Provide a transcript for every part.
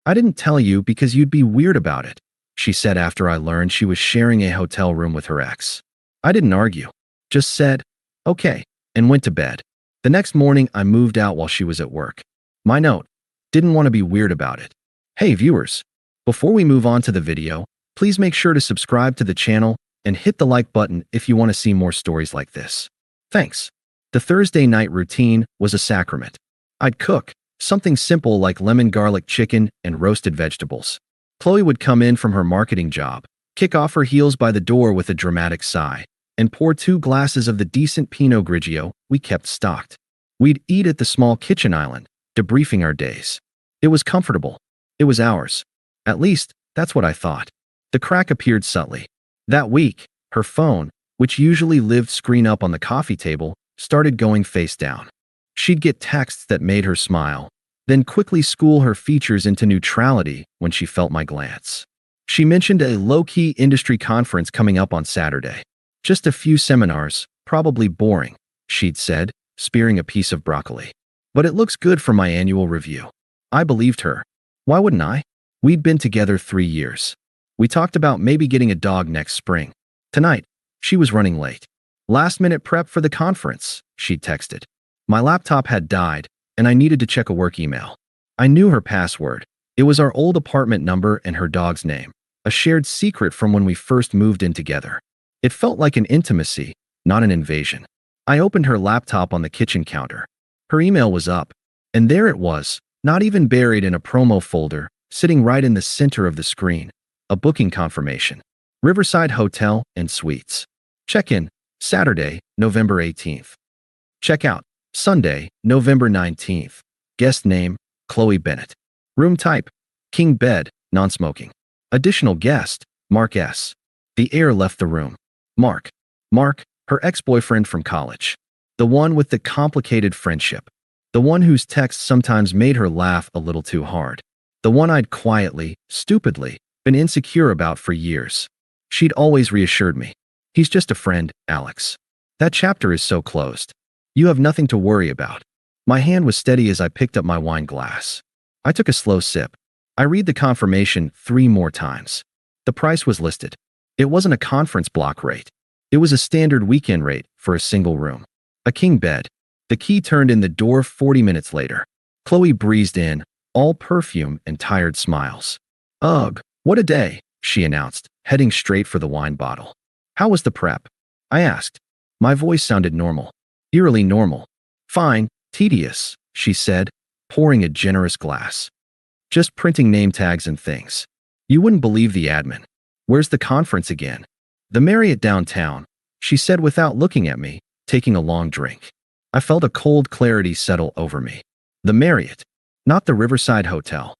I didn't tell you because you'd be weird about it, she said after I learned she was sharing a hotel room with her ex. I didn't argue, just said, okay, and went to bed. The next morning, I moved out while she was at work. My note: didn't want to be weird about it. Hey viewers, before we move on to the video, please make sure to subscribe to the channel and hit the like button if you want to see more stories like this. Thanks. The Thursday night routine was a sacrament. I'd cook something simple like lemon garlic chicken and roasted vegetables. Qley would come in from her marketing job, kick off her heels by the door with a dramatic sigh, and pour 2 glasses of the decent Pinot Grigio we kept stocked. We'd eat at the small kitchen island, debriefing our days. It was comfortable. It was ours. At least, that's what I thought. The crack appeared subtly. That week, her phone, which usually lived screen up on the coffee table, started going face down. She'd get texts that made her smile, then quickly school her features into neutrality when she felt my glance. She mentioned a low-key industry conference coming up on Saturday. Just a few seminars, probably boring, she'd said, spearing a piece of broccoli. But it looks good for my annual review. I believed her. Why wouldn't I? We'd been together 3 years. We talked about maybe getting a dog next spring. Tonight, she was running late. Last-minute prep for the conference, she'd texted. My laptop had died, and I needed to check a work email. I knew her password. It was our old apartment number and her dog's name, a shared secret from when we first moved in together. It felt like an intimacy, not an invasion. I opened her laptop on the kitchen counter. Her email was up, and there it was, not even buried in a promo folder, sitting right in the center of the screen. A booking confirmation. Riverside Hotel and Suites. Check-in, Saturday, November 18th. Check-out, Sunday, November 19th. Guest name, Qley Bennett. Room type, king bed, non-smoking. Additional guest, Mark S. The heir left the room. Mark, her ex-boyfriend from college. The one with the complicated friendship. The one whose texts sometimes made her laugh a little too hard. The one I'd quietly, stupidly, been insecure about for years. She'd always reassured me. He's just a friend, Alex. That chapter is so closed. You have nothing to worry about. My hand was steady as I picked up my wine glass. I took a slow sip. I read the confirmation 3 more times. The price was listed. It wasn't a conference block rate. It was a standard weekend rate for a single room. A king bed. The key turned in the door 40 minutes later. Qley breezed in, all perfume and tired smiles. Ugh, what a day, she announced, heading straight for the wine bottle. How was the prep? I asked. My voice sounded normal. Eerily normal. Fine, tedious, she said, pouring a generous glass. Just printing name tags and things. You wouldn't believe the admin. Where's the conference again? The Marriott downtown, she said without looking at me, taking a long drink. I felt a cold clarity settle over me. The Marriott, not the Riverside Hotel.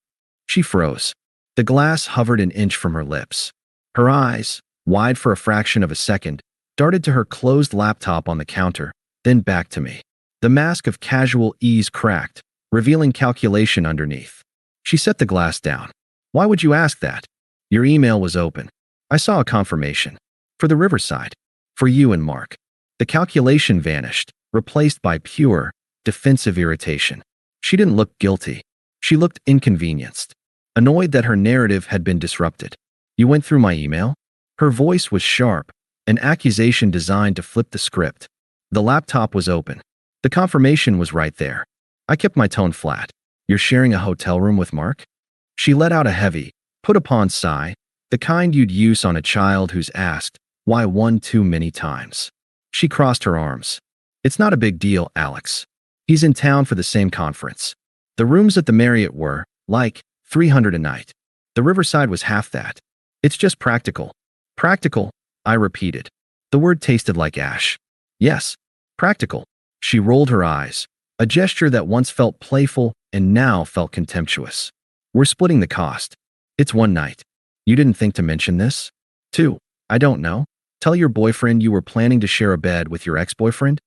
She froze. The glass hovered an inch from her lips. Her eyes, wide for a fraction of a second, darted to her closed laptop on the counter, then back to me. The mask of casual ease cracked, revealing calculation underneath. She set the glass down. Why would you ask that? Your email was open. I saw a confirmation. For the Riverside. For you and Mark. The calculation vanished, replaced by pure, defensive irritation. She didn't look guilty. She looked inconvenienced. Annoyed that her narrative had been disrupted. You went through my email? Her voice was sharp, an accusation designed to flip the script. The laptop was open. The confirmation was right there. I kept my tone flat. You're sharing a hotel room with Mark? She let out a heavy, put-upon sigh, the kind you'd use on a child who's asked, why one too many times. She crossed her arms. It's not a big deal, Alex. He's in town for the same conference. The rooms at the Marriott were, like, $300 a night. The Riverside was half that. It's just practical. Practical, I repeated. The word tasted like ash. Yes, practical. She rolled her eyes, a gesture that once felt playful and now felt contemptuous. We're splitting the cost. It's one night. You didn't think to mention this? 2. I don't know. Tell your boyfriend you were planning to share a bed with your ex-boyfriend?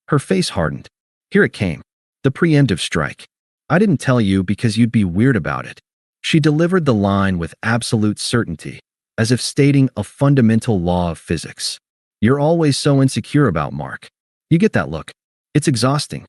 Her face hardened. Here it came. The preemptive strike. I didn't tell you because you'd be weird about it. She delivered the line with absolute certainty, as if stating a fundamental law of physics. You're always so insecure about Mark. You get that look. It's exhausting.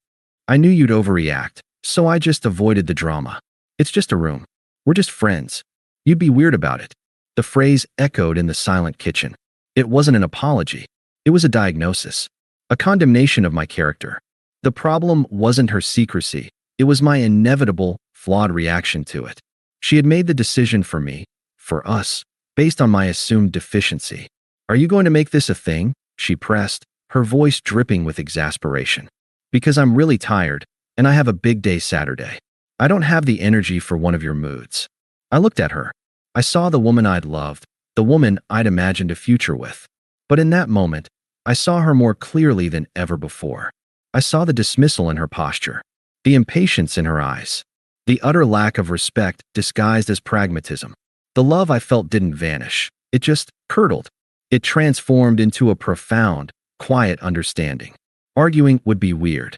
I knew you'd overreact, so I just avoided the drama. It's just a room. We're just friends. You'd be weird about it." The phrase echoed in the silent kitchen. It wasn't an apology. It was a diagnosis, a condemnation of my character. The problem wasn't her secrecy. It was my inevitable, flawed reaction to it. She had made the decision for me, for us, based on my assumed deficiency. "Are you going to make this a thing?" she pressed, her voice dripping with exasperation. "Because I'm really tired, and I have a big day Saturday. I don't have the energy for one of your moods." I looked at her. I saw the woman I'd loved, the woman I'd imagined a future with. But in that moment, I saw her more clearly than ever before. I saw the dismissal in her posture, the impatience in her eyes, the utter lack of respect disguised as pragmatism. The love I felt didn't vanish. It just curdled. It transformed into a profound, quiet understanding. Arguing would be weird.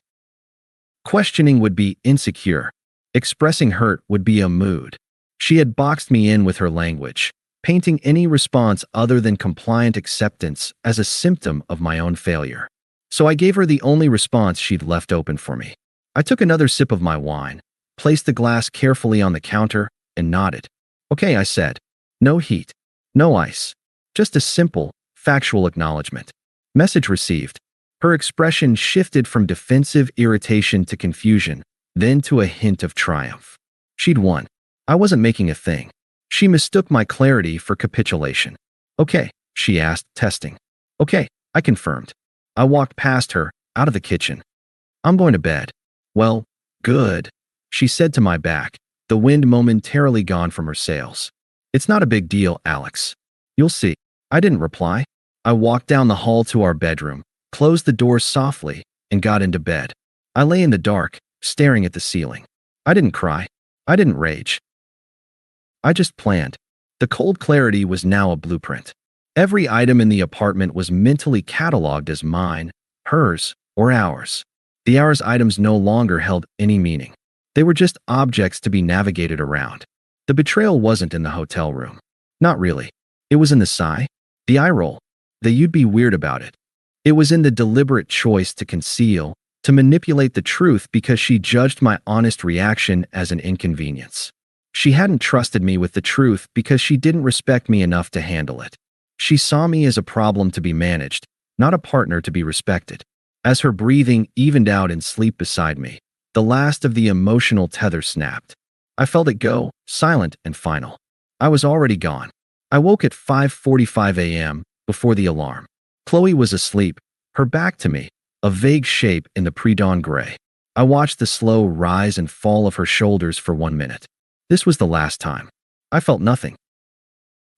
Questioning would be insecure. Expressing hurt would be a mood. She had boxed me in with her language, painting any response other than compliant acceptance as a symptom of my own failure. So I gave her the only response she'd left open for me. I took another sip of my wine, placed the glass carefully on the counter, and nodded. "Okay," I said. "No heat. No ice. Just a simple, factual acknowledgement." Message received. Her expression shifted from defensive irritation to confusion, then to a hint of triumph. She'd won. I wasn't making a thing. She mistook my clarity for capitulation. "Okay," she asked, testing. "Okay," I confirmed. I walked past her, out of the kitchen. "I'm going to bed." "Well, good," she said to my back, the wind momentarily gone from her sails. "It's not a big deal, Alex. You'll see." I didn't reply. I walked down the hall to our bedroom, closed the door softly, and got into bed. I lay in the dark, staring at the ceiling. I didn't cry. I didn't rage. I just planned. The cold clarity was now a blueprint. Every item in the apartment was mentally cataloged as mine, hers, or ours. The ours items no longer held any meaning. They were just objects to be navigated around. The betrayal wasn't in the hotel room. Not really. It was in the sigh, the eye roll, the "you'd be weird about it." It was in the deliberate choice to conceal, to manipulate the truth because she judged my honest reaction as an inconvenience. She hadn't trusted me with the truth because she didn't respect me enough to handle it. She saw me as a problem to be managed, not a partner to be respected. As her breathing evened out in sleep beside me, the last of the emotional tether snapped. I felt it go, silent and final. I was already gone. I woke at 5:45 a.m., before the alarm. Qley was asleep, her back to me, a vague shape in the pre-dawn gray. I watched the slow rise and fall of her shoulders for 1 minute. This was the last time. I felt nothing.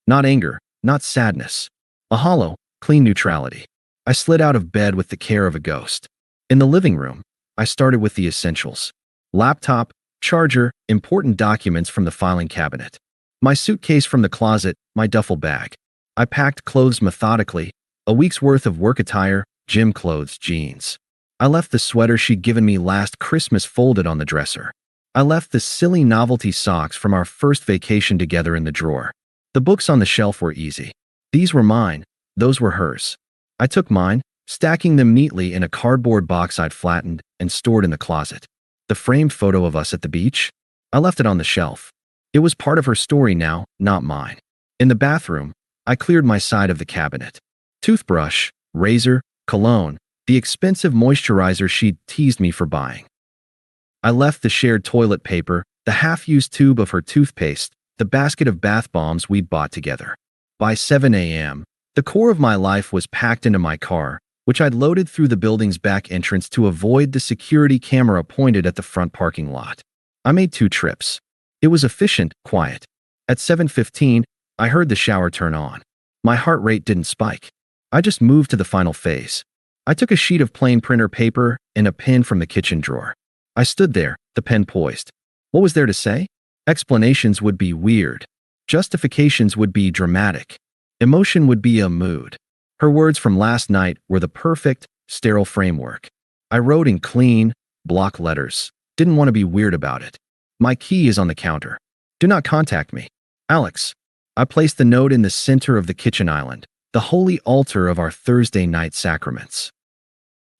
Not anger, not sadness. A hollow, clean neutrality. I slid out of bed with the care of a ghost. In the living room, I started with the essentials. Laptop, charger, important documents from the filing cabinet. My suitcase from the closet, my duffel bag. I packed clothes methodically, a week's worth of work attire, gym clothes, jeans. I left the sweater she'd given me last Christmas folded on the dresser. I left the silly novelty socks from our first vacation together in the drawer. The books on the shelf were easy. These were mine, those were hers. I took mine, stacking them neatly in a cardboard box I'd flattened and stored in the closet. The framed photo of us at the beach? I left it on the shelf. It was part of her story now, not mine. In the bathroom, I cleared my side of the cabinet. Toothbrush, razor, cologne, the expensive moisturizer she'd teased me for buying. I left the shared toilet paper, the half-used tube of her toothpaste, the basket of bath bombs we'd bought together. By 7 a.m., the core of my life was packed into my car, which I'd loaded through the building's back entrance to avoid the security camera pointed at the front parking lot. I made 2 trips. It was efficient, quiet. At 7:15, I heard the shower turn on. My heart rate didn't spike. I just moved to the final phase. I took a sheet of plain printer paper and a pen from the kitchen drawer. I stood there, the pen poised. What was there to say? Explanations would be weird. Justifications would be dramatic. Emotion would be a mood. Her words from last night were the perfect, sterile framework. I wrote in clean, block letters. Didn't want to be weird about it. My key is on the counter. Do not contact me. Alex. I placed the note in the center of the kitchen island, the holy altar of our Thursday night sacraments.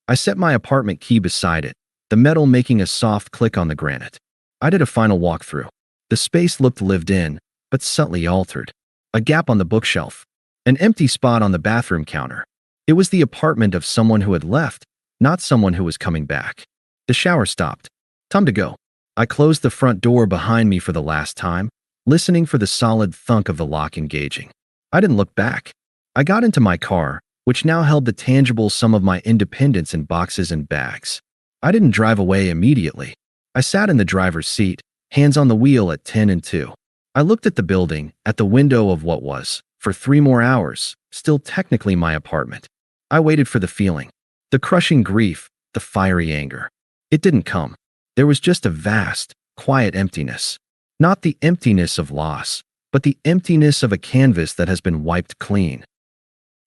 I set my apartment key beside it, the metal making a soft click on the granite. I did a final walkthrough. The space looked lived in, but subtly altered. A gap on the bookshelf. An empty spot on the bathroom counter. It was the apartment of someone who had left, not someone who was coming back. The shower stopped. Time to go. I closed the front door behind me for the last time, listening for the solid thunk of the lock engaging. I didn't look back. I got into my car, which now held the tangible sum of my independence in boxes and bags. I didn't drive away immediately. I sat in the driver's seat, hands on the wheel at 10 and 2. I looked at the building, at the window of what was, for 3 more hours, still technically my apartment. I waited for the feeling. The crushing grief, the fiery anger. It didn't come. There was just a vast, quiet emptiness. Not the emptiness of loss, but the emptiness of a canvas that has been wiped clean.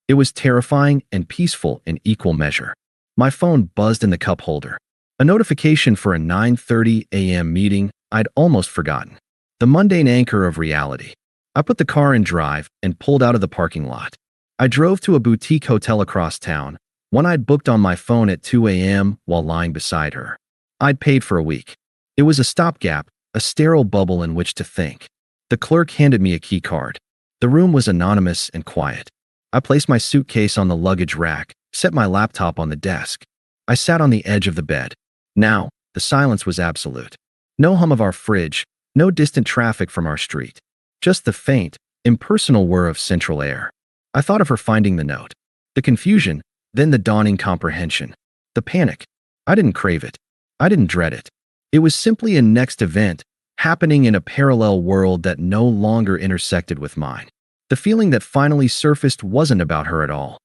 It was terrifying and peaceful in equal measure. My phone buzzed in the cup holder. A notification for a 9:30 a.m. meeting I'd almost forgotten. The mundane anchor of reality. I put the car in drive and pulled out of the parking lot. I drove to a boutique hotel across town, one I'd booked on my phone at 2 a.m. while lying beside her. I'd paid for a week. It was a stopgap, a sterile bubble in which to think. The clerk handed me a key card. The room was anonymous and quiet. I placed my suitcase on the luggage rack, set my laptop on the desk. I sat on the edge of the bed. Now, the silence was absolute. No hum of our fridge, no distant traffic from our street. Just the faint, impersonal whir of central air. I thought of her finding the note. The confusion, then the dawning comprehension. The panic. I didn't crave it. I didn't dread it. It was simply a next event, happening in a parallel world that no longer intersected with mine. The feeling that finally surfaced wasn't about her at all.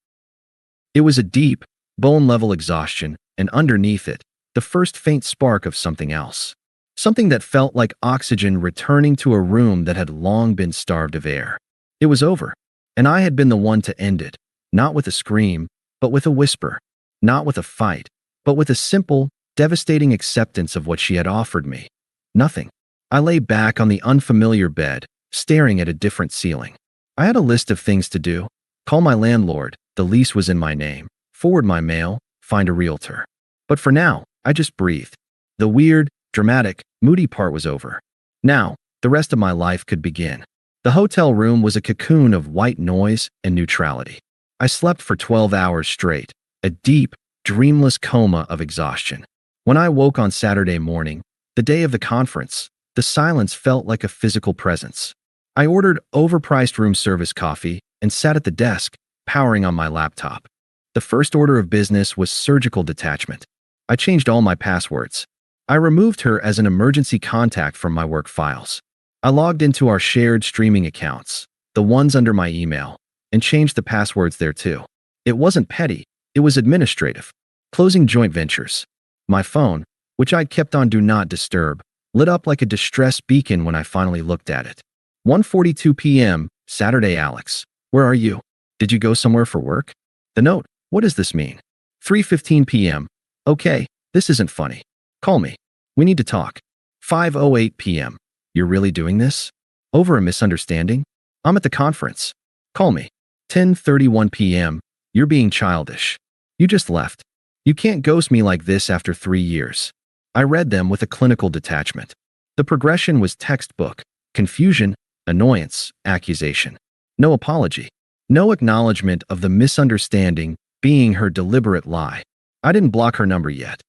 It was a deep, bone-level exhaustion, and underneath it, the first faint spark of something else. Something that felt like oxygen returning to a room that had long been starved of air. It was over, and I had been the one to end it, not with a scream, but with a whisper. Not with a fight, but with a simple, devastating acceptance of what she had offered me. Nothing. I lay back on the unfamiliar bed, staring at a different ceiling. I had a list of things to do. Call my landlord, the lease was in my name, forward my mail, find a realtor. But for now, I just breathed. The weird, dramatic, moody part was over. Now, the rest of my life could begin. The hotel room was a cocoon of white noise and neutrality. I slept for 12 hours straight, a deep, dreamless coma of exhaustion. When I woke on Saturday morning, the day of the conference, the silence felt like a physical presence. I ordered overpriced room service coffee and sat at the desk, powering on my laptop. The first order of business was surgical detachment. I changed all my passwords. I removed her as an emergency contact from my work files. I logged into our shared streaming accounts, the ones under my email, and changed the passwords there too. It wasn't petty, it was administrative. Closing joint ventures. My phone, which I'd kept on Do Not Disturb, lit up like a distress beacon when I finally looked at it. 1:42 p.m., Saturday, Alex. Where are you? Did you go somewhere for work? The note. What does this mean? 3:15 p.m. Okay, this isn't funny. Call me. We need to talk. 5:08 p.m. You're really doing this? Over a misunderstanding? I'm at the conference. Call me. 10:31 p.m. You're being childish. You just left. You can't ghost me like this after 3 years. I read them with a clinical detachment. The progression was textbook. Confusion, annoyance, accusation. No apology. No acknowledgement of the misunderstanding being her deliberate lie. I didn't block her number yet.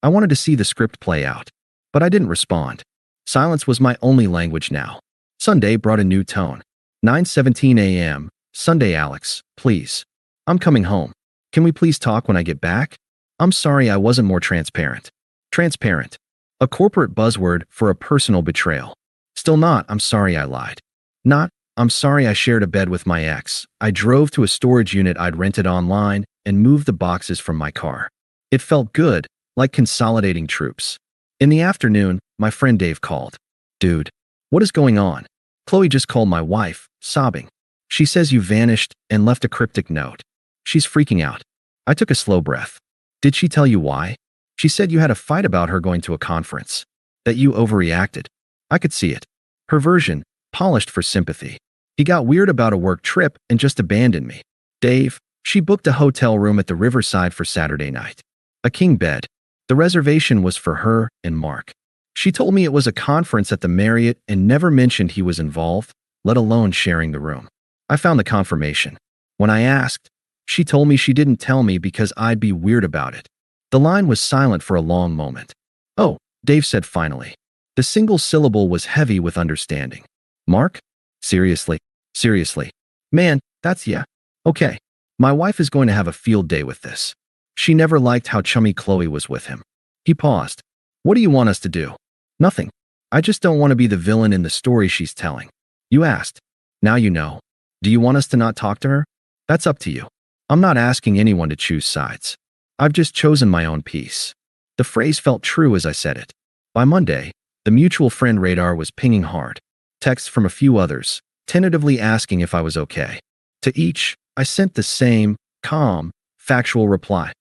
I wanted to see the script play out, but I didn't respond. Silence was my only language now. Sunday brought a new tone. 9:17 a.m. Sunday, Alex, please. I'm coming home. Can we please talk when I get back? I'm sorry I wasn't more transparent. Transparent. A corporate buzzword for a personal betrayal. Still not, I'm sorry I lied. Not, I'm sorry I shared a bed with my ex. I drove to a storage unit I'd rented online and moved the boxes from my car. It felt good, like consolidating troops. In the afternoon, my friend Dave called. Dude, what is going on? Qley just called my wife, sobbing. She says you vanished and left a cryptic note. She's freaking out. I took a slow breath. Did she tell you why? She said you had a fight about her going to a conference. That you overreacted. I could see it. Her version, polished for sympathy. He got weird about a work trip and just abandoned me. Dave, she booked a hotel room at the Riverside for Saturday night. A king bed. The reservation was for her and Mark. She told me it was a conference at the Marriott and never mentioned he was involved, let alone sharing the room. I found the confirmation. When I asked, she told me she didn't tell me because I'd be weird about it. The line was silent for a long moment. "Oh," Dave said finally. The single syllable was heavy with understanding. "Mark? Seriously? Seriously? Man, that's yeah. Okay. My wife is going to have a field day with this. She never liked how chummy Qley was with him." He paused. "What do you want us to do?" "Nothing. I just don't want to be the villain in the story she's telling." "You asked. Now you know. Do you want us to not talk to her?" "That's up to you. I'm not asking anyone to choose sides. I've just chosen my own peace." The phrase felt true as I said it. By Monday, the mutual friend radar was pinging hard. Texts from a few others, tentatively asking if I was okay. To each, I sent the same, calm, factual reply.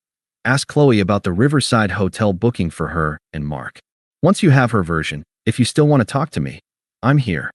"Ask Qley about the Riverside Hotel booking for her and Mark. Once you have her version, if you still want to talk to me, I'm here."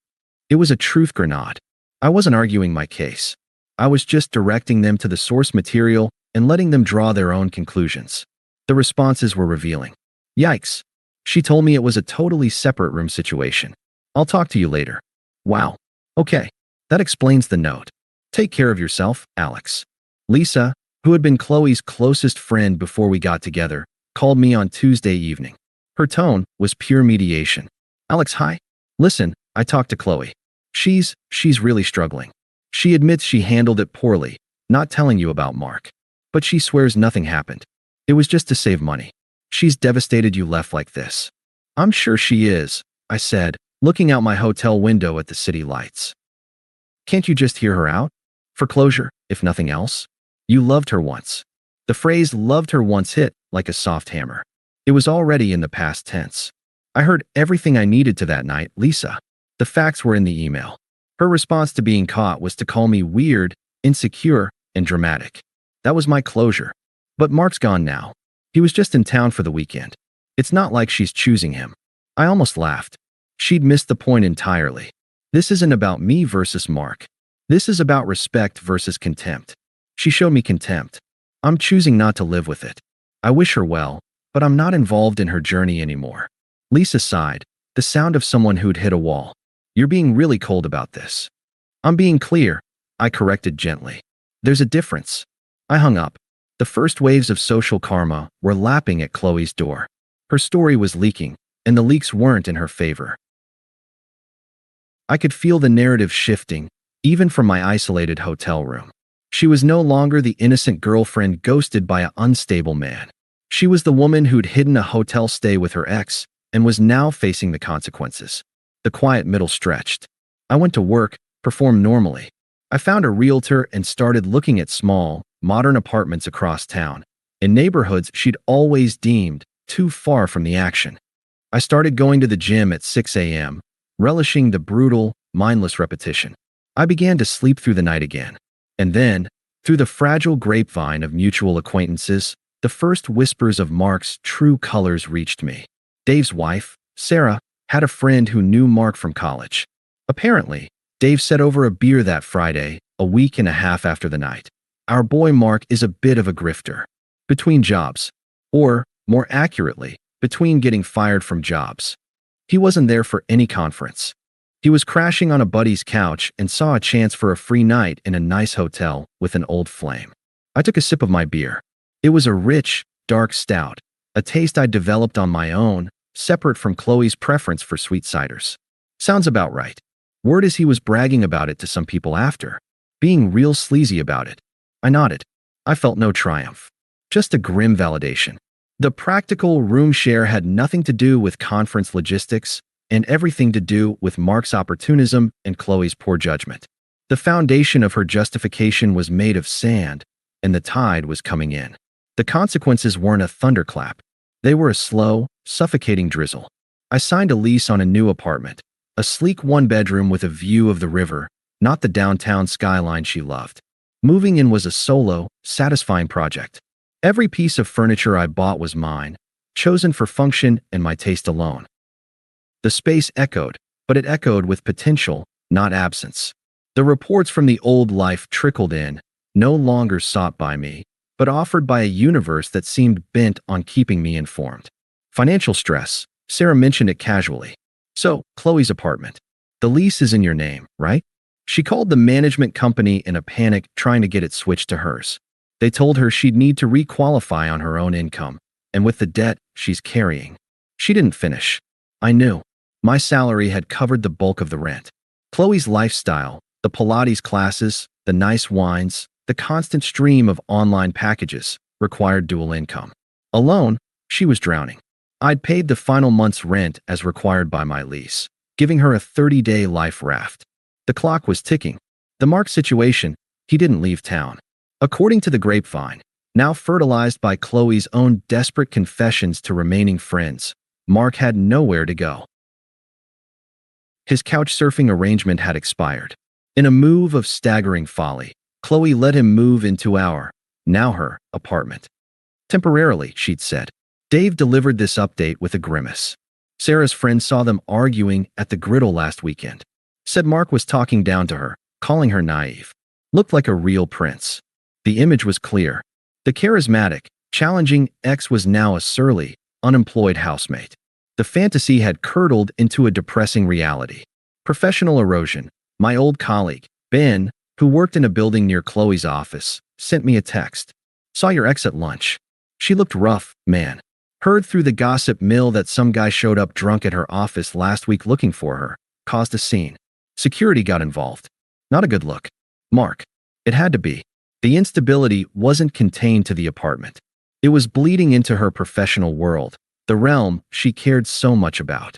It was a truth grenade. I wasn't arguing my case. I was just directing them to the source material and letting them draw their own conclusions. The responses were revealing. "Yikes. She told me it was a totally separate room situation. I'll talk to you later." "Wow. Okay. That explains the note. Take care of yourself, Alex." Lisa, who had been Qley's closest friend before we got together, called me on Tuesday evening. Her tone was pure mediation. "Alex, hi. Listen, I talked to Qley. She's really struggling. She admits she handled it poorly, not telling you about Mark. But she swears nothing happened. It was just to save money. She's devastated you left like this." "I'm sure she is," I said, looking out my hotel window at the city lights. "Can't you just hear her out? For closure, if nothing else? You loved her once." The phrase "loved her once" hit like a soft hammer. It was already in the past tense. I heard everything I needed to that night, Lisa. The facts were in the email. Her response to being caught was to call me weird, insecure, and dramatic. That was my closure. But Mark's gone now. He was just in town for the weekend. It's not like she's choosing him. I almost laughed. She'd missed the point entirely. This isn't about me versus Mark. This is about respect versus contempt. She showed me contempt. I'm choosing not to live with it. I wish her well, but I'm not involved in her journey anymore. Lisa sighed, the sound of someone who'd hit a wall. "You're being really cold about this." "I'm being clear," I corrected gently. "There's a difference." I hung up. The first waves of social karma were lapping at Qley's door. Her story was leaking, and the leaks weren't in her favor. I could feel the narrative shifting, even from my isolated hotel room. She was no longer the innocent girlfriend ghosted by an unstable man. She was the woman who'd hidden a hotel stay with her ex and was now facing the consequences. The quiet middle stretched. I went to work, performed normally. I found a realtor and started looking at small, modern apartments across town, in neighborhoods she'd always deemed too far from the action. I started going to the gym at 6 a.m., relishing the brutal, mindless repetition. I began to sleep through the night again. And then, through the fragile grapevine of mutual acquaintances, the first whispers of Mark's true colors reached me. Dave's wife, Sarah, had a friend who knew Mark from college. Apparently, Dave said over a beer that Friday, a week and a half after the night, "Our boy Mark is a bit of a grifter. Between jobs. Or, more accurately, between getting fired from jobs. He wasn't there for any conference. He was crashing on a buddy's couch and saw a chance for a free night in a nice hotel with an old flame." I took a sip of my beer. It was a rich, dark stout, a taste I'd developed on my own, separate from Qley's preference for sweet ciders. Sounds about right. Word is he was bragging about it to some people after. Being real sleazy about it. I nodded. I felt no triumph. Just a grim validation. The practical room share had nothing to do with conference logistics and everything to do with Mark's opportunism and Qley's poor judgment. The foundation of her justification was made of sand, and the tide was coming in. The consequences weren't a thunderclap. They were a slow, suffocating drizzle. I signed a lease on a new apartment, a sleek one-bedroom with a view of the river, not the downtown skyline she loved. Moving in was a solo, satisfying project. Every piece of furniture I bought was mine, chosen for function and my taste alone. The space echoed, but it echoed with potential, not absence. The reports from the old life trickled in, no longer sought by me, but offered by a universe that seemed bent on keeping me informed. Financial stress, Sarah mentioned it casually. So, Chloe's apartment. The lease is in your name, right? She called the management company in a panic, trying to get it switched to hers. They told her she'd need to requalify on her own income, and with the debt she's carrying. She didn't finish. I knew. My salary had covered the bulk of the rent. Chloe's lifestyle, the Pilates classes, the nice wines, the constant stream of online packages, required dual income. Alone, she was drowning. I'd paid the final month's rent as required by my lease, giving her a 30-day life raft. The clock was ticking. The Mark situation, he didn't leave town. According to the grapevine, now fertilized by Chloe's own desperate confessions to remaining friends, Mark had nowhere to go. His couch-surfing arrangement had expired. In a move of staggering folly, Qley let him move into our, now her, apartment. Temporarily, she'd said. Dave delivered this update with a grimace. Sarah's friend saw them arguing at the griddle last weekend. Said Mark was talking down to her, calling her naive. Looked like a real prince. The image was clear. The charismatic, challenging ex was now a surly, unemployed housemate. The fantasy had curdled into a depressing reality. Professional erosion. My old colleague, Ben, who worked in a building near Chloe's office, sent me a text. Saw your ex at lunch. She looked rough, man. Heard through the gossip mill that some guy showed up drunk at her office last week looking for her. Caused a scene. Security got involved. Not a good look. Mark. It had to be. The instability wasn't contained to the apartment. It was bleeding into her professional world, the realm she cared so much about.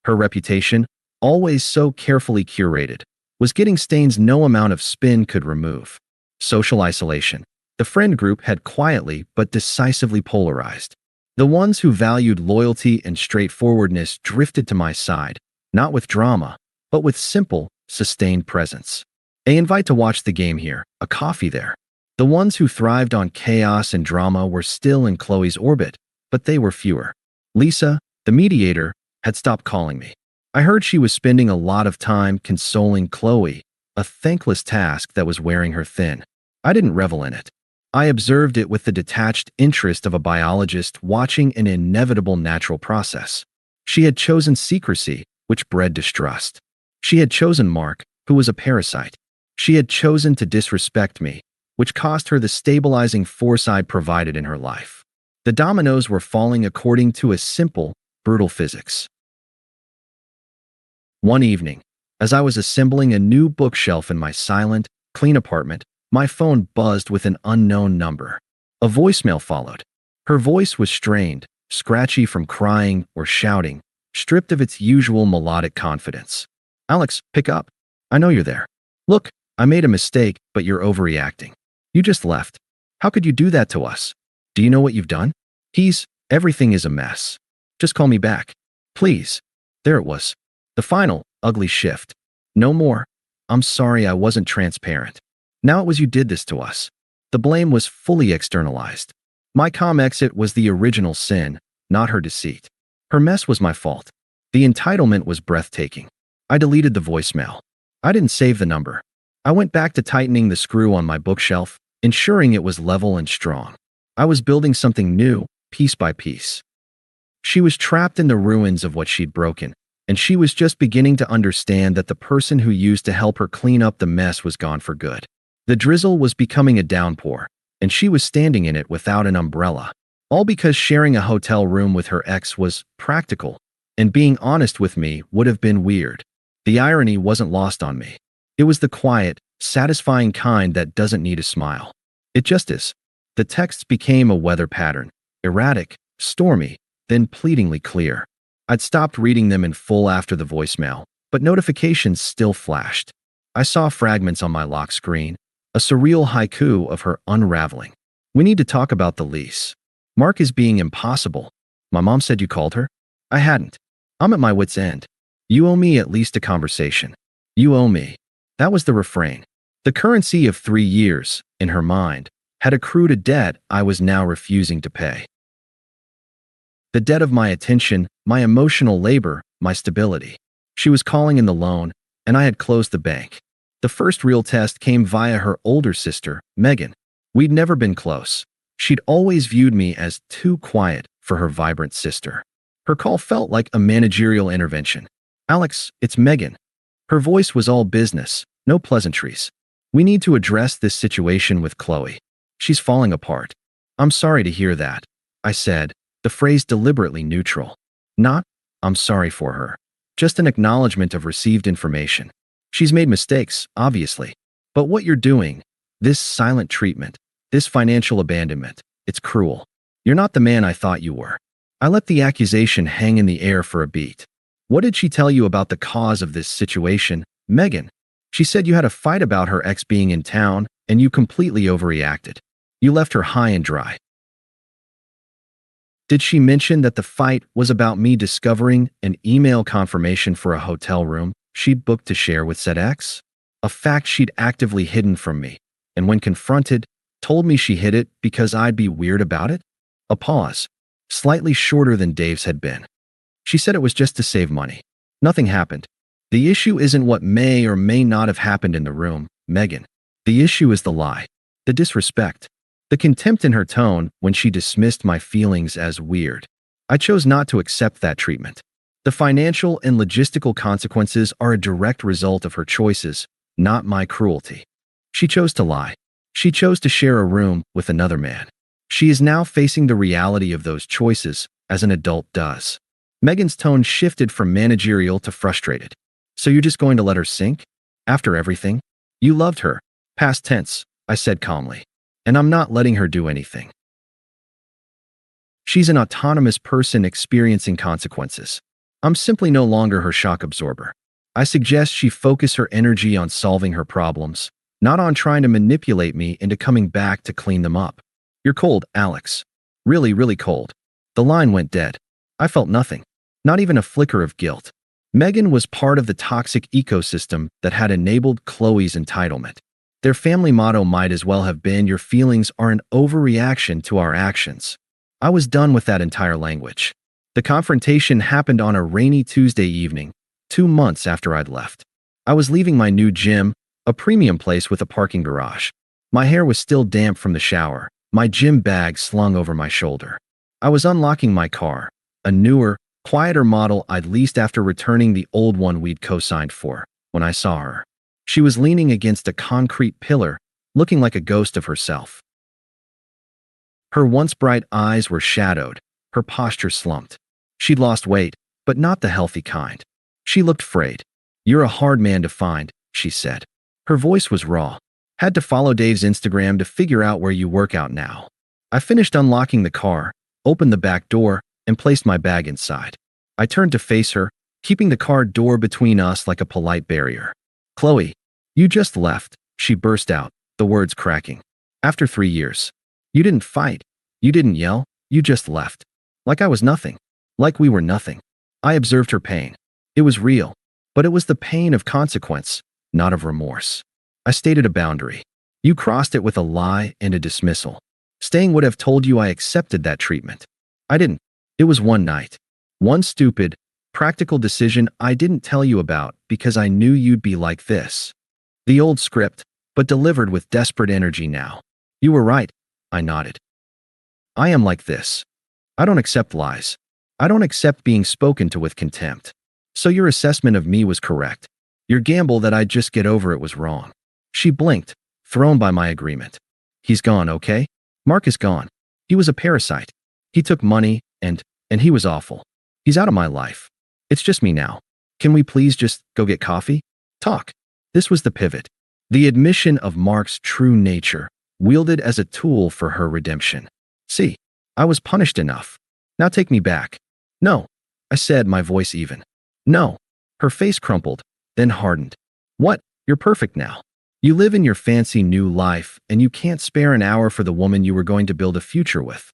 Her reputation, always so carefully curated, was getting stains no amount of spin could remove. Social isolation. The friend group had quietly but decisively polarized. The ones who valued loyalty and straightforwardness drifted to my side, not with drama, but with simple, sustained presence. An invite to watch the game here, a coffee there. The ones who thrived on chaos and drama were still in Chloe's orbit, but they were fewer. Lisa, the mediator, had stopped calling me. I heard she was spending a lot of time consoling Qley, a thankless task that was wearing her thin. I didn't revel in it. I observed it with the detached interest of a biologist watching an inevitable natural process. She had chosen secrecy, which bred distrust. She had chosen Mark, who was a parasite. She had chosen to disrespect me, which cost her the stabilizing force I'd provided in her life. The dominoes were falling according to a simple, brutal physics. One evening, as I was assembling a new bookshelf in my silent, clean apartment, my phone buzzed with an unknown number. A voicemail followed. Her voice was strained, scratchy from crying or shouting, stripped of its usual melodic confidence. Alex, pick up. I know you're there. Look, I made a mistake, but you're overreacting. You just left. How could you do that to us? Do you know what you've done? Everything is a mess. Just call me back. Please. There it was. The final, ugly shift. No more. I'm sorry I wasn't transparent. Now it was you did this to us. The blame was fully externalized. My calm exit was the original sin, not her deceit. Her mess was my fault. The entitlement was breathtaking. I deleted the voicemail. I didn't save the number. I went back to tightening the screw on my bookshelf, ensuring it was level and strong. I was building something new, piece by piece. She was trapped in the ruins of what she'd broken, and she was just beginning to understand that the person who used to help her clean up the mess was gone for good. The drizzle was becoming a downpour, and she was standing in it without an umbrella. All because sharing a hotel room with her ex was practical, and being honest with me would have been weird. The irony wasn't lost on me. It was the quiet, satisfying kind that doesn't need a smile. It just is. The texts became a weather pattern, erratic, stormy, then pleadingly clear. I'd stopped reading them in full after the voicemail, but notifications still flashed. I saw fragments on my lock screen, a surreal haiku of her unraveling. We need to talk about the lease. Mark is being impossible. My mom said you called her? I hadn't. I'm at my wit's end. You owe me at least a conversation. You owe me. That was the refrain. The currency of 3 years, in her mind, had accrued a debt I was now refusing to pay. The debt of my attention, my emotional labor, my stability. She was calling in the loan, and I had closed the bank. The first real test came via her older sister, Megan. We'd never been close. She'd always viewed me as too quiet for her vibrant sister. Her call felt like a managerial intervention. Alex, it's Megan. Her voice was all business, no pleasantries. We need to address this situation with Qley. She's falling apart. I'm sorry to hear that, I said, the phrase deliberately neutral. Not, I'm sorry for her. Just an acknowledgement of received information. She's made mistakes, obviously. But what you're doing, this silent treatment, this financial abandonment, it's cruel. You're not the man I thought you were. I let the accusation hang in the air for a beat. What did she tell you about the cause of this situation, Megan? She said you had a fight about her ex being in town, and you completely overreacted. You left her high and dry. Did she mention that the fight was about me discovering an email confirmation for a hotel room she'd booked to share with said ex? A fact she'd actively hidden from me, and when confronted, told me she hid it because I'd be weird about it? A pause, slightly shorter than Dave's had been. She said it was just to save money. Nothing happened. The issue isn't what may or may not have happened in the room, Megan. The issue is the lie, the disrespect, the contempt in her tone when she dismissed my feelings as weird. I chose not to accept that treatment. The financial and logistical consequences are a direct result of her choices, not my cruelty. She chose to lie. She chose to share a room with another man. She is now facing the reality of those choices, as an adult does. Megan's tone shifted from managerial to frustrated. So you're just going to let her sink? After everything? You loved her. Past tense, I said calmly. And I'm not letting her do anything. She's an autonomous person experiencing consequences. I'm simply no longer her shock absorber. I suggest she focus her energy on solving her problems, not on trying to manipulate me into coming back to clean them up. You're cold, Alex. Really, really cold. The line went dead. I felt nothing. Not even a flicker of guilt. Megan was part of the toxic ecosystem that had enabled Qley's entitlement. Their family motto might as well have been, your feelings are an overreaction to our actions. I was done with that entire language. The confrontation happened on a rainy Tuesday evening, 2 months after I'd left. I was leaving my new gym, a premium place with a parking garage. My hair was still damp from the shower, my gym bag slung over my shoulder. I was unlocking my car, a newer, quieter model I'd leased after returning the old one we'd co-signed for, when I saw her. She was leaning against a concrete pillar, looking like a ghost of herself. Her once bright eyes were shadowed, her posture slumped. She'd lost weight, but not the healthy kind. She looked frayed. You're a hard man to find, she said. Her voice was raw. Had to follow Dave's Instagram to figure out where you work out now. I finished unlocking the car, opened the back door, and placed my bag inside. I turned to face her, keeping the car door between us like a polite barrier. Qley, you just left, she burst out, the words cracking. After 3 years. You didn't fight. You didn't yell. You just left. Like I was nothing. Like we were nothing. I observed her pain. It was real, but it was the pain of consequence, not of remorse. I stated a boundary. You crossed it with a lie and a dismissal. Staying would have told you I accepted that treatment. I didn't. It was one night. One stupid, practical decision I didn't tell you about because I knew you'd be like this. The old script, but delivered with desperate energy now. You were right, I nodded. I am like this. I don't accept lies. I don't accept being spoken to with contempt. So your assessment of me was correct. Your gamble that I'd just get over it was wrong. She blinked, thrown by my agreement. He's gone, okay? Mark is gone. He was a parasite. He took money, and he was awful. He's out of my life. It's just me now. Can we please just go get coffee? Talk. This was the pivot. The admission of Mark's true nature, wielded as a tool for her redemption. See, I was punished enough. Now take me back. No, I said, my voice even. No. Her face crumpled, then hardened. What? You're perfect now. You live in your fancy new life, and you can't spare an hour for the woman you were going to build a future with.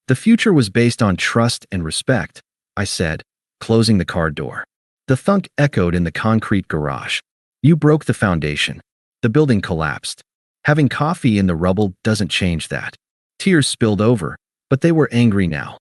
The future was based on trust and respect, I said, closing the car door. The thunk echoed in the concrete garage. You broke the foundation. The building collapsed. Having coffee in the rubble doesn't change that. Tears spilled over, but they were angry now.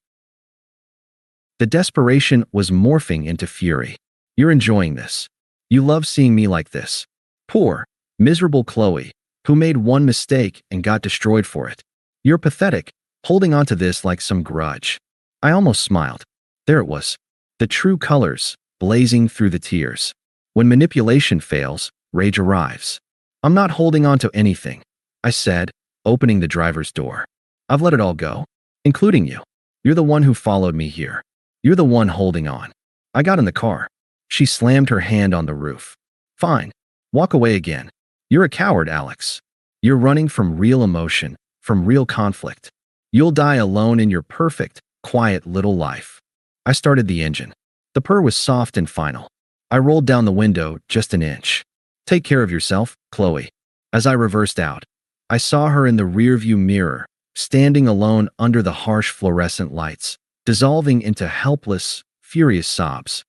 The desperation was morphing into fury. You're enjoying this. You love seeing me like this. Poor, miserable Qley, who made one mistake and got destroyed for it. You're pathetic, holding on to this like some grudge. I almost smiled. There it was. The true colors, blazing through the tears. When manipulation fails, rage arrives. I'm not holding on to anything, I said, opening the driver's door. I've let it all go, including you. You're the one who followed me here. You're the one holding on. I got in the car. She slammed her hand on the roof. Fine. Walk away again. You're a coward, Alex. You're running from real emotion, from real conflict. You'll die alone in your perfect, quiet little life. I started the engine. The purr was soft and final. I rolled down the window just an inch. Take care of yourself, Qley. As I reversed out, I saw her in the rearview mirror, standing alone under the harsh fluorescent lights, dissolving into helpless, furious sobs.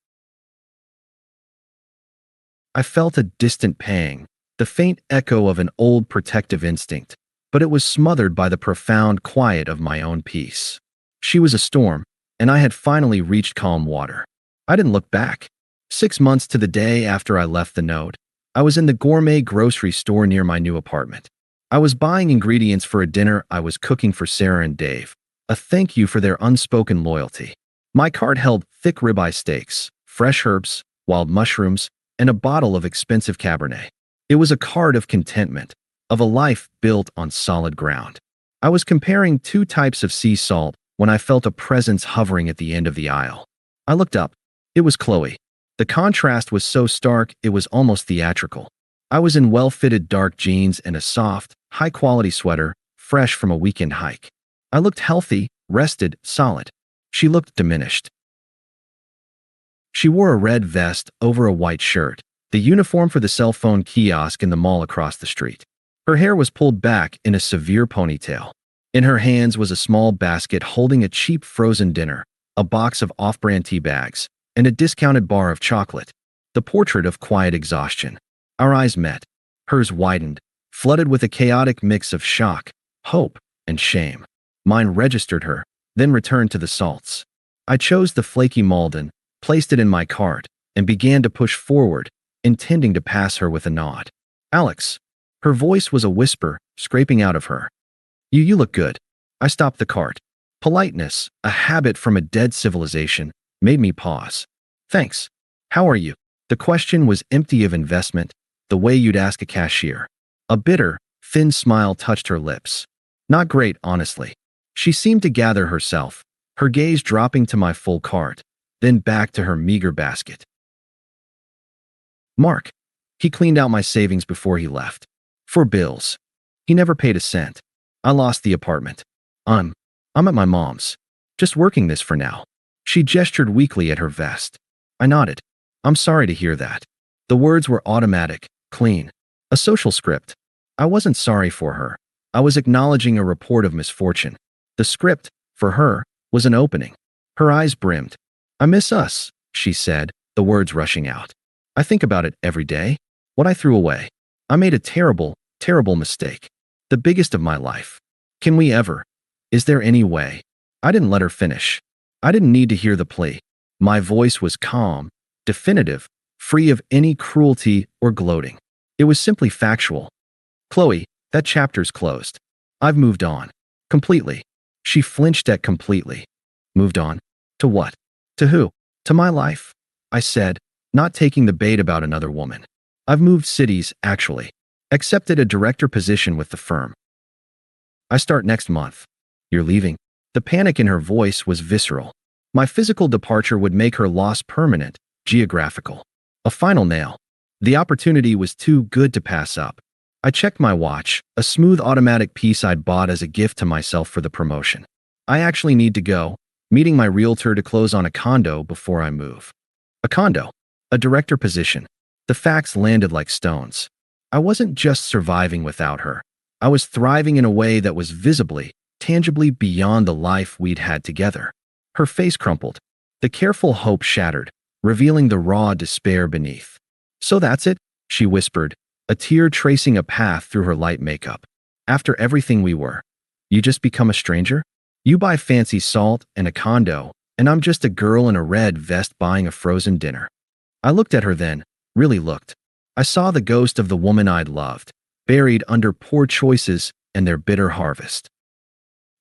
I felt a distant pang, the faint echo of an old protective instinct, but it was smothered by the profound quiet of my own peace. She was a storm, and I had finally reached calm water. I didn't look back. 6 months to the day after I left the note, I was in the gourmet grocery store near my new apartment. I was buying ingredients for a dinner I was cooking for Sarah and Dave, a thank you for their unspoken loyalty. My cart held thick ribeye steaks, fresh herbs, wild mushrooms, and a bottle of expensive Cabernet. It was a card of contentment, of a life built on solid ground. I was comparing 2 types of sea salt when I felt a presence hovering at the end of the aisle. I looked up. It was Qley. The contrast was so stark it was almost theatrical. I was in well-fitted dark jeans and a soft, high-quality sweater, fresh from a weekend hike. I looked healthy, rested, solid. She looked diminished. She wore a red vest over a white shirt, the uniform for the cell phone kiosk in the mall across the street. Her hair was pulled back in a severe ponytail. In her hands was a small basket holding a cheap frozen dinner, a box of off-brand tea bags, and a discounted bar of chocolate, the portrait of quiet exhaustion. Our eyes met. Hers widened, flooded with a chaotic mix of shock, hope, and shame. Mine registered her, then returned to the salts. I chose the flaky Malden, placed it in my cart, and began to push forward, intending to pass her with a nod. Alex. Her voice was a whisper, scraping out of her. You look good. I stopped the cart. Politeness, a habit from a dead civilization, made me pause. Thanks. How are you? The question was empty of investment, the way you'd ask a cashier. A bitter, thin smile touched her lips. Not great, honestly. She seemed to gather herself, her gaze dropping to my full cart, then back to her meager basket. Mark. He cleaned out my savings before he left. For bills. He never paid a cent. I lost the apartment. I'm at my mom's. Just working this for now. She gestured weakly at her vest. I nodded. I'm sorry to hear that. The words were automatic, clean. A social script. I wasn't sorry for her. I was acknowledging a report of misfortune. The script, for her, was an opening. Her eyes brimmed. I miss us, she said, the words rushing out. I think about it every day. What I threw away. I made a terrible, terrible mistake. The biggest of my life. Can we ever? Is there any way? I didn't let her finish. I didn't need to hear the plea. My voice was calm, definitive, free of any cruelty or gloating. It was simply factual. Qley, that chapter's closed. I've moved on. Completely. She flinched at completely. Moved on? To what? To who? To my life? I said, not taking the bait about another woman. I've moved cities, actually. Accepted a director position with the firm. I start next month. You're leaving? The panic in her voice was visceral. My physical departure would make her loss permanent, geographical. A final nail. The opportunity was too good to pass up. I checked my watch, a smooth automatic piece I'd bought as a gift to myself for the promotion. I actually need to go, meeting my realtor to close on a condo before I move. A condo. A director position. The facts landed like stones. I wasn't just surviving without her. I was thriving in a way that was visibly, tangibly beyond the life we'd had together. Her face crumpled. The careful hope shattered, revealing the raw despair beneath. So that's it, she whispered, a tear tracing a path through her light makeup. After everything we were, you just become a stranger? You buy fancy salt and a condo, and I'm just a girl in a red vest buying a frozen dinner. I looked at her then, really looked. I saw the ghost of the woman I'd loved, buried under poor choices and their bitter harvest.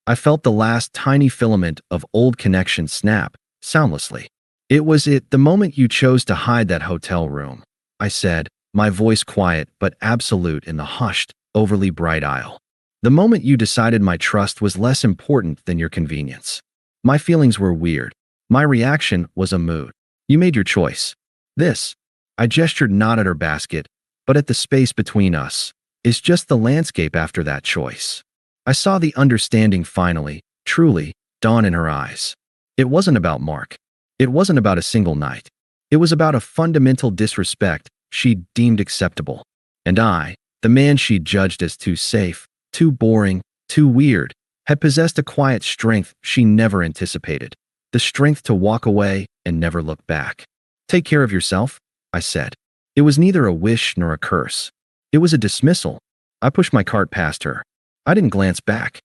I felt the last tiny filament of old connection snap, soundlessly. It was the moment you chose to hide that hotel room, I said, my voice quiet but absolute in the hushed, overly bright aisle. The moment you decided my trust was less important than your convenience. My feelings were weird. My reaction was a mood. You made your choice. This, I gestured not at her basket, but at the space between us, is just the landscape after that choice. I saw the understanding finally, truly, dawn in her eyes. It wasn't about Mark. It wasn't about a single night. It was about a fundamental disrespect she deemed acceptable. And I, the man she judged as too safe, too boring, too weird, had possessed a quiet strength she never anticipated. The strength to walk away and never look back. Take care of yourself, I said. It was neither a wish nor a curse. It was a dismissal. I pushed my cart past her. I didn't glance back.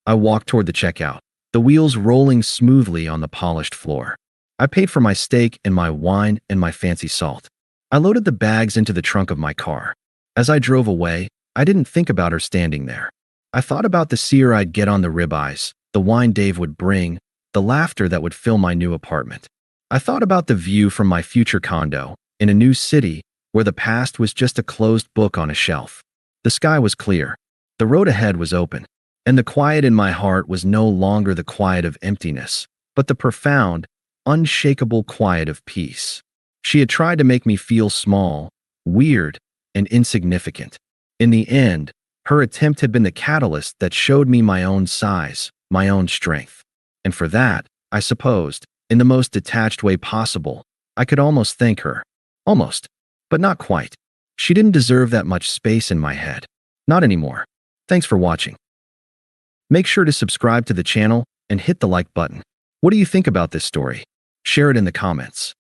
I walked toward the checkout, the wheels rolling smoothly on the polished floor. I paid for my steak and my wine and my fancy salt. I loaded the bags into the trunk of my car. As I drove away, I didn't think about her standing there. I thought about the sear I'd get on the ribeyes, the wine Dave would bring, the laughter that would fill my new apartment. I thought about the view from my future condo, in a new city, where the past was just a closed book on a shelf. The sky was clear. The road ahead was open. And the quiet in my heart was no longer the quiet of emptiness, but the profound, unshakable quiet of peace. She had tried to make me feel small, weird, and insignificant. In the end, her attempt had been the catalyst that showed me my own size, my own strength. And for that, I supposed, in the most detached way possible, I could almost thank her. Almost, but not quite. She didn't deserve that much space in my head. Not anymore. Thanks for watching. Make sure to subscribe to the channel and hit the like button. What do you think about this story? Share it in the comments.